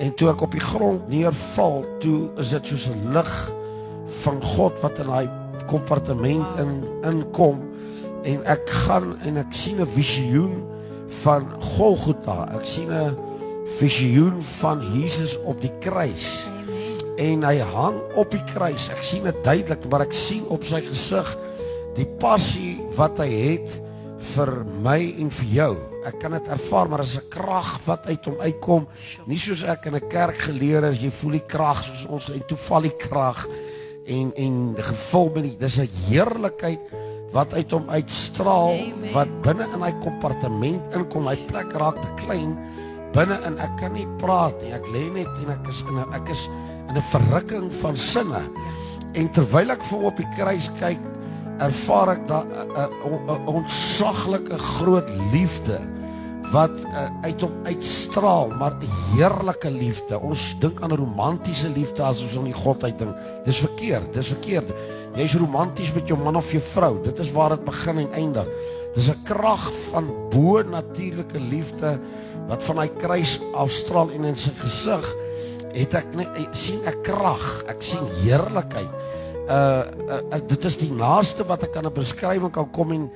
En toe ek op die grond neerval, toe is dit soos 'n lig van God wat in daai kompartement inkom, en ek gaan en ek sien 'n visioen van Golgotha. Ek sien 'n visioen van Jesus op die kruis. En hy hang op die kruis. Ek sien dit duidelik, maar ek sien op sy gesig die passie wat hy het vir my en vir jou. Ek kan dit ervaar, maar is 'n krag wat uit hom uitkom. Nie soos ek in 'n kerk geleer is, jy voel die krag soos ons, en toe val die krag en gevul met die, dis 'n heerlikheid wat uit hom uitstraal, wat binne in hy kompartement inkom. Hy plek raak te klein binne, en ek kan nie praat nie. Ek lê net en ek is in 'n verrukking van sinne. En terwyl ek vir hom op die kruis kyk, ervaar ek dat 'n ontsaglike groot liefde wat uit hom uitstraal, maar 'n heerlike liefde. Ons dink aan 'n romantiese liefde as ons aan die godheid dink. Dis verkeerd. Jy's romanties met jou man of jou vrou. Dit is waar dit begin en eindig. Dis 'n krag van bo-natuurlike liefde wat van hy kruis afstraal, en in sy gesig sien ek krag, ek sien heerlikheid. Dit is die naaste wat ek aan 'n beskrywing kan kom, en